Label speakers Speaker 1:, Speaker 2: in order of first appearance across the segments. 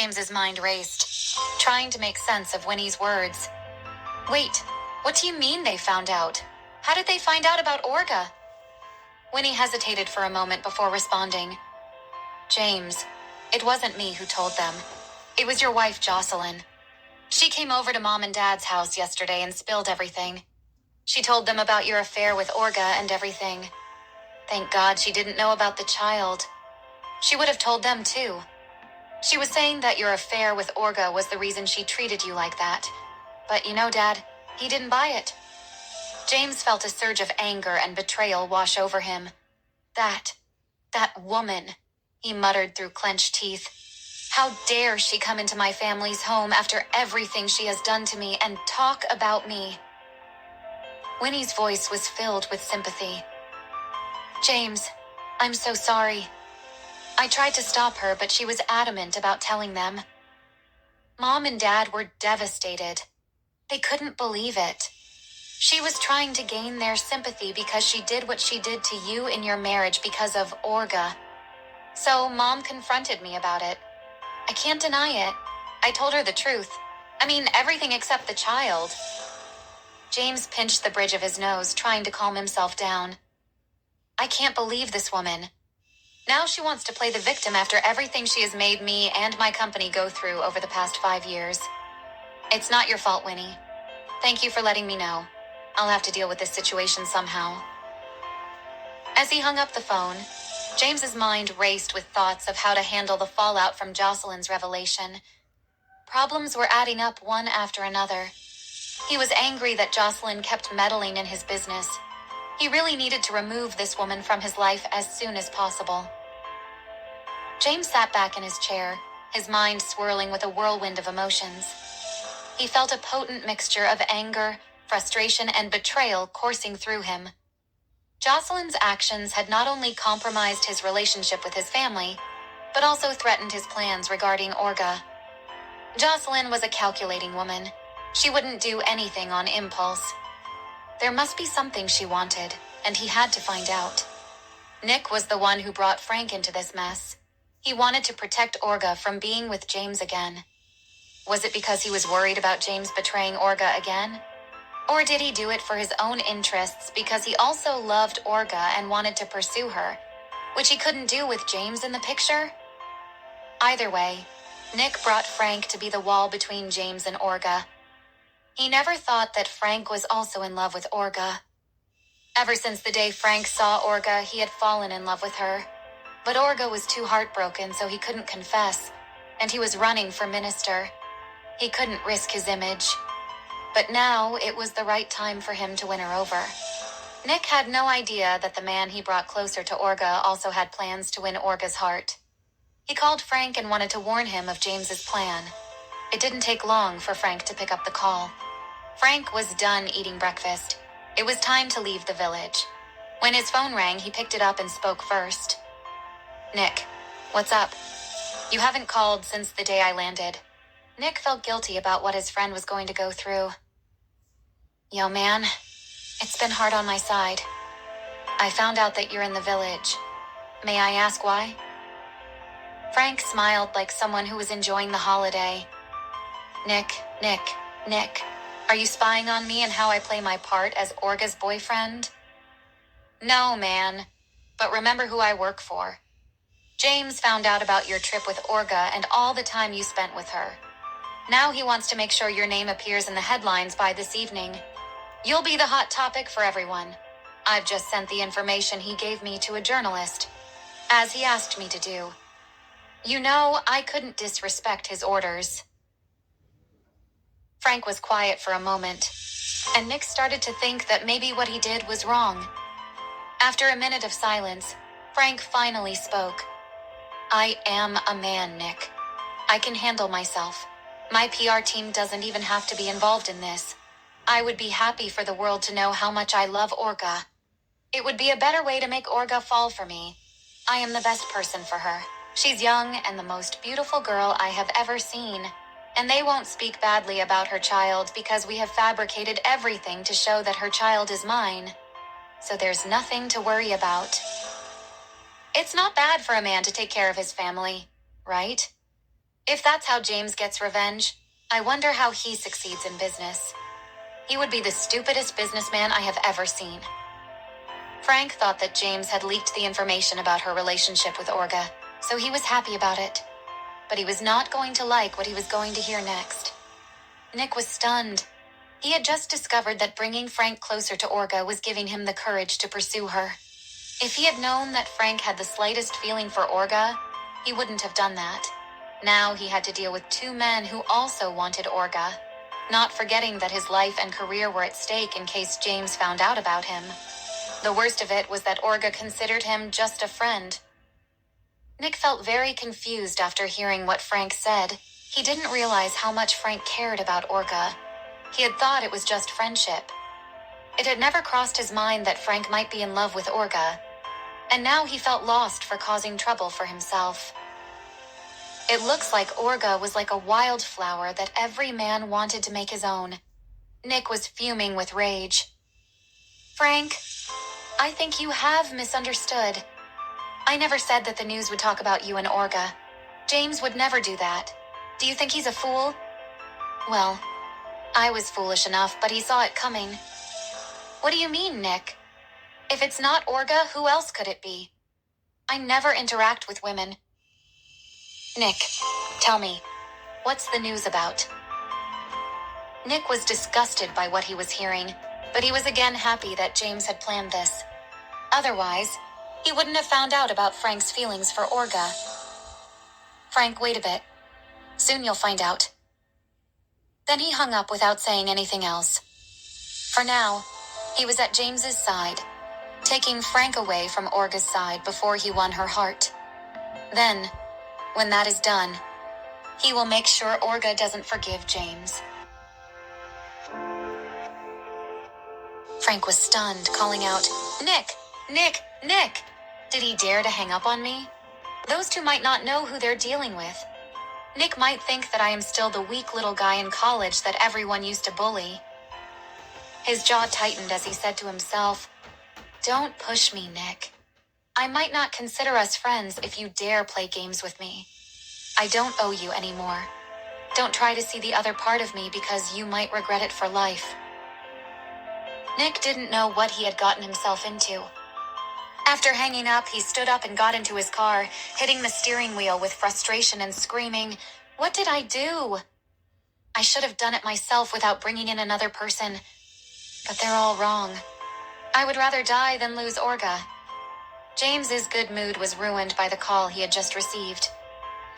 Speaker 1: James's mind raced, trying to make sense of Winnie's words. Wait, what do you mean they found out? How did they find out about Orga? Winnie hesitated for a moment before responding. James, it wasn't me who told them. It was your wife, Jocelyn. She came over to Mom and Dad's house yesterday and spilled everything. She told them about your affair with Orga and everything. Thank God she didn't know about the child. She would have told them too. She was saying that your affair with Orga was the reason she treated you like that. But you know, Dad, he didn't buy it. James felt a surge of anger and betrayal wash over him. That woman, he muttered through clenched teeth. How dare she come into my family's home after everything she has done to me and talk about me? Winnie's voice was filled with sympathy. James, I'm so sorry. I tried to stop her, but she was adamant about telling them. Mom and Dad were devastated. They couldn't believe it. She was trying to gain their sympathy because she did what she did to you in your marriage because of Orga. So Mom confronted me about it. I can't deny it. I told her the truth. I mean, everything except the child. James pinched the bridge of his nose, trying to calm himself down. I can't believe this woman. Now she wants to play the victim after everything she has made me and my company go through over the past 5 years. It's not your fault, Winnie. Thank you for letting me know. I'll have to deal with this situation somehow. As he hung up the phone, James's mind raced with thoughts of how to handle the fallout from Jocelyn's revelation. Problems were adding up one after another. He was angry that Jocelyn kept meddling in his business. He really needed to remove this woman from his life as soon as possible. James sat back in his chair, his mind swirling with a whirlwind of emotions. He felt a potent mixture of anger, frustration, and betrayal coursing through him. Jocelyn's actions had not only compromised his relationship with his family, but also threatened his plans regarding Orga. Jocelyn was a calculating woman. She wouldn't do anything on impulse. There must be something she wanted, and he had to find out. Nick was the one who brought Frank into this mess. He wanted to protect Orga from being with James again. Was it because he was worried about James betraying Orga again? Or did he do it for his own interests because he also loved Orga and wanted to pursue her, which he couldn't do with James in the picture? Either way, Nick brought Frank to be the wall between James and Orga. He never thought that Frank was also in love with Orga. Ever since the day Frank saw Orga, he had fallen in love with her. But Orga was too heartbroken, so he couldn't confess, and he was running for minister. He couldn't risk his image. But now it was the right time for him to win her over. Nick had no idea that the man he brought closer to Orga also had plans to win Orga's heart. He called Frank and wanted to warn him of James's plan. It didn't take long for Frank to pick up the call. Frank was done eating breakfast. It was time to leave the village. When his phone rang, he picked it up and spoke first. Nick, what's up? You haven't called since the day I landed. Nick felt guilty about what his friend was going to go through. Yo, man, it's been hard on my side. I found out that you're in the village. May I ask why? Frank smiled like someone who was enjoying the holiday. Nick, are you spying on me and how I play my part as Orga's boyfriend? No, man, but remember who I work for. James found out about your trip with Orga and all the time you spent with her. Now he wants to make sure your name appears in the headlines by this evening. You'll be the hot topic for everyone. I've just sent the information he gave me to a journalist, as he asked me to do. You know, I couldn't disrespect his orders. Frank was quiet for a moment, and Nick started to think that maybe what he did was wrong. After a minute of silence, Frank finally spoke. I am a man, Nick. I can handle myself. My PR team doesn't even have to be involved in this. I would be happy for the world to know how much I love Orga. It would be a better way to make Orga fall for me. I am the best person for her. She's young and the most beautiful girl I have ever seen. And they won't speak badly about her child because we have fabricated everything to show that her child is mine. So there's nothing to worry about. It's not bad for a man to take care of his family, right? If that's how James gets revenge, I wonder how he succeeds in business. He would be the stupidest businessman I have ever seen. Frank thought that James had leaked the information about her relationship with Orga, so he was happy about it. But he was not going to like what he was going to hear next. Nick was stunned. He had just discovered that bringing Frank closer to Orga was giving him the courage to pursue her. If he had known that Frank had the slightest feeling for Orga, he wouldn't have done that. Now he had to deal with two men who also wanted Orga, not forgetting that his life and career were at stake in case James found out about him. The worst of it was that Orga considered him just a friend. Nick felt very confused after hearing what Frank said. He didn't realize how much Frank cared about Orga. He had thought it was just friendship. It had never crossed his mind that Frank might be in love with Orga, and now he felt lost for causing trouble for himself. It looks like Orga was like a wildflower that every man wanted to make his own. Nick was fuming with rage. Frank, I think you have misunderstood. I never said that the news would talk about you and Orga. James would never do that. Do you think he's a fool? Well, I was foolish enough, but he saw it coming. What do you mean, Nick? If it's not Orga, who else could it be? I never interact with women. Nick, tell me, what's the news about? Nick was disgusted by what he was hearing, but he was again happy that James had planned this. Otherwise, he wouldn't have found out about Frank's feelings for Orga. Frank, wait a bit. Soon you'll find out. Then he hung up without saying anything else. For now, he was at James's side, taking Frank away from Orga's side before he won her heart. Then, when that is done, he will make sure Orga doesn't forgive James. Frank was stunned, calling out, Nick! Nick! Nick! Did he dare to hang up on me? Those two might not know who they're dealing with. Nick might think that I am still the weak little guy in college that everyone used to bully. His jaw tightened as he said to himself, Don't push me, Nick. I might not consider us friends if you dare play games with me. I don't owe you anymore. Don't try to see the other part of me because you might regret it for life. Nick didn't know what he had gotten himself into. After hanging up, he stood up and got into his car, hitting the steering wheel with frustration and screaming, What did I do? I should have done it myself without bringing in another person. But they're all wrong. I would rather die than lose Orga. James's good mood was ruined by the call he had just received.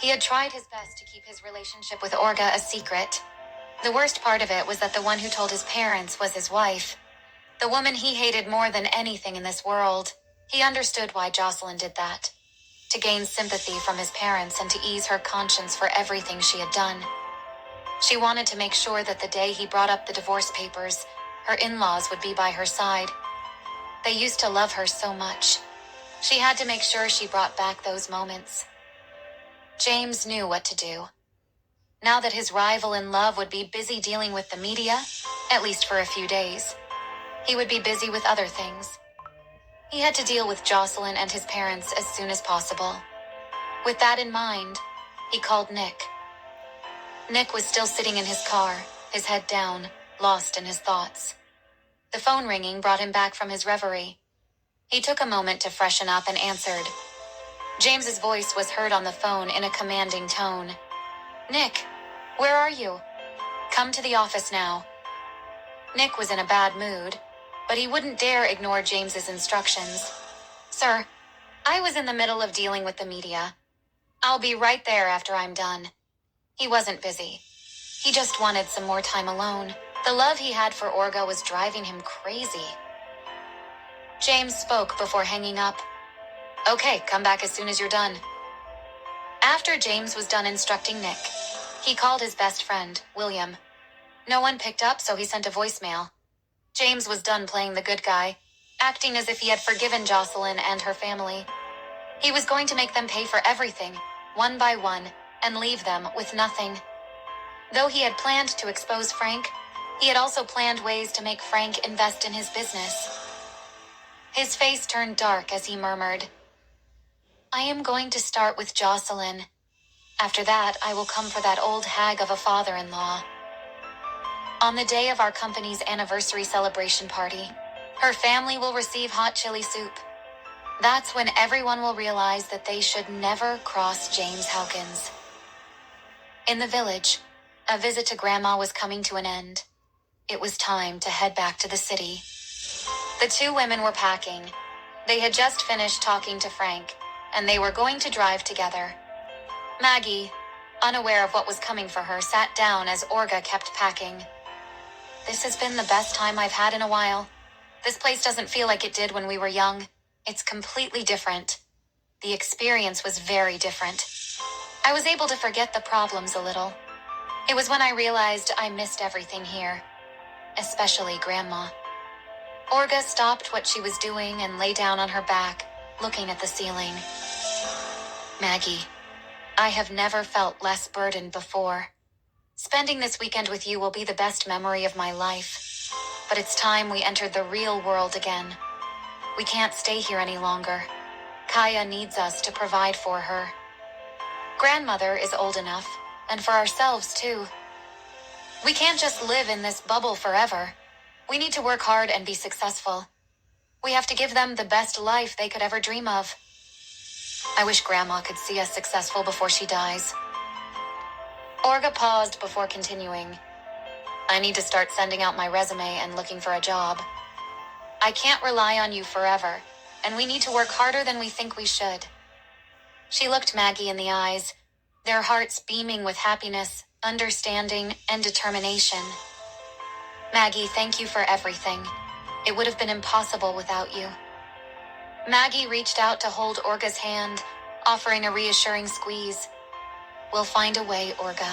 Speaker 1: He had tried his best to keep his relationship with Orga a secret. The worst part of it was that the one who told his parents was his wife. The woman he hated more than anything in this world. He understood why Jocelyn did that. To gain sympathy from his parents and to ease her conscience for everything she had done. She wanted to make sure that the day he brought up the divorce papers, her in-laws would be by her side. They used to love her so much. She had to make sure she brought back those moments. James knew what to do. Now that his rival in love would be busy dealing with the media, at least for a few days, he would be busy with other things. He had to deal with Jocelyn and his parents as soon as possible. With that in mind, he called Nick. Nick was still sitting in his car, his head down, lost in his thoughts. The phone ringing brought him back from his reverie. He took a moment to freshen up and answered. James's voice was heard on the phone in a commanding tone. Nick, where are you? Come to the office now. Nick was in a bad mood, but he wouldn't dare ignore James's instructions. Sir, I was in the middle of dealing with the media. I'll be right there after I'm done. He wasn't busy. He just wanted some more time alone. The love he had for Orga was driving him crazy. James spoke before hanging up. Okay, come back as soon as you're done. After James was done instructing Nick, he called his best friend, William. No one picked up, so he sent a voicemail. James was done playing the good guy, acting as if he had forgiven Jocelyn and her family. He was going to make them pay for everything, one by one, and leave them with nothing. Though he had planned to expose Frank, he had also planned ways to make Frank invest in his business. His face turned dark as he murmured, I am going to start with Jocelyn. After that, I will come for that old hag of a father-in-law. On the day of our company's anniversary celebration party, her family will receive hot chili soup. That's when everyone will realize that they should never cross James Hawkins. In the village, a visit to Grandma was coming to an end. It was time to head back to the city. The two women were packing. They had just finished talking to Frank, and they were going to drive together. Maggie, unaware of what was coming for her, sat down as Olga kept packing. This has been the best time I've had in a while. This place doesn't feel like it did when we were young. It's completely different. The experience was very different. I was able to forget the problems a little. It was when I realized I missed everything here, especially Grandma. Olga stopped what she was doing and lay down on her back, looking at the ceiling. Maggie, I have never felt less burdened before. Spending this weekend with you will be the best memory of my life. But it's time we entered the real world again. We can't stay here any longer. Kaya needs us to provide for her. Grandmother is old enough, and for ourselves too. We can't just live in this bubble forever. We need to work hard and be successful. We have to give them the best life they could ever dream of. I wish Grandma could see us successful before she dies. Olga paused before continuing. I need to start sending out my resume and looking for a job. I can't rely on you forever, and we need to work harder than we think we should. She looked Maggie in the eyes, their hearts beaming with happiness, understanding, and determination. Maggie, thank you for everything. It would have been impossible without you. Maggie reached out to hold Olga's hand, offering a reassuring squeeze. We'll find a way, Olga.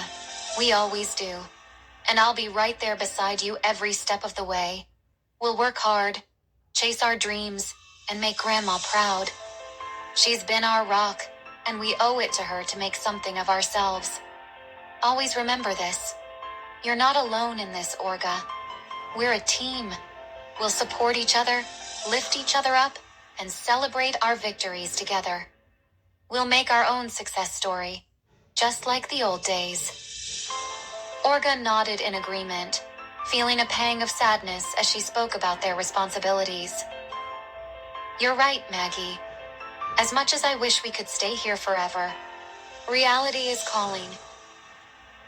Speaker 1: We always do. And I'll be right there beside you every step of the way. We'll work hard, chase our dreams, and make Grandma proud. She's been our rock, and we owe it to her to make something of ourselves. Always remember this. You're not alone in this, Olga. We're a team. We'll support each other, lift each other up, and celebrate our victories together. We'll make our own success story, just like the old days. Olga nodded in agreement, feeling a pang of sadness as she spoke about their responsibilities. You're right, Maggie. As much as I wish we could stay here forever, reality is calling.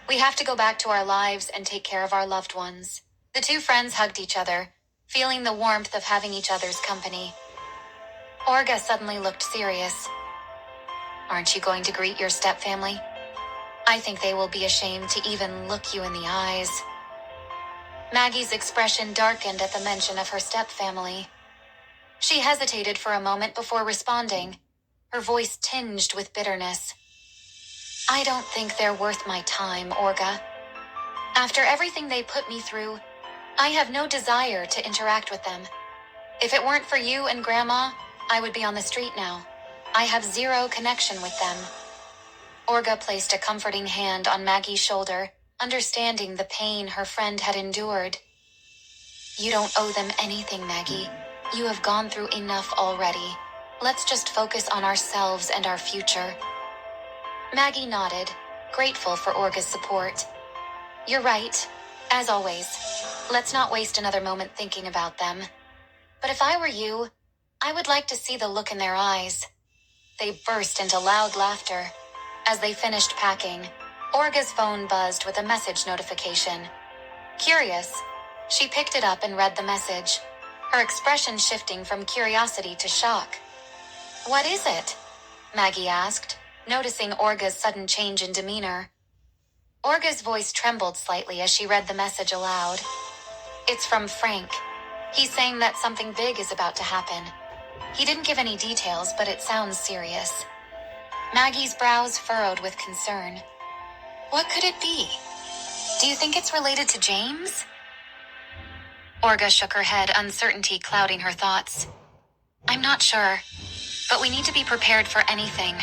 Speaker 1: We have to go back to our lives and take care of our loved ones. The two friends hugged each other, feeling the warmth of having each other's company. Olga suddenly looked serious. Aren't you going to greet your stepfamily? I think they will be ashamed to even look you in the eyes. Maggie's expression darkened at the mention of her stepfamily. She hesitated for a moment before responding, her voice tinged with bitterness. I don't think they're worth my time, Olga. After everything they put me through, I have no desire to interact with them. If it weren't for you and Grandma, I would be on the street now. I have zero connection with them. Olga placed a comforting hand on Maggie's shoulder, understanding the pain her friend had endured. You don't owe them anything, Maggie. You have gone through enough already. Let's just focus on ourselves and our future. Maggie nodded, grateful for Olga's support. You're right. As always, let's not waste another moment thinking about them. But if I were you, I would like to see the look in their eyes. They burst into loud laughter. As they finished packing, Olga's phone buzzed with a message notification. Curious, she picked it up and read the message, her expression shifting from curiosity to shock. What is it? Maggie asked, noticing Olga's sudden change in demeanor. Olga's voice trembled slightly as she read the message aloud. It's from Frank. He's saying that something big is about to happen. He didn't give any details, but it sounds serious. Maggie's brows furrowed with concern. What could it be? Do you think it's related to James? Olga shook her head, uncertainty clouding her thoughts. I'm not sure, but we need to be prepared for anything.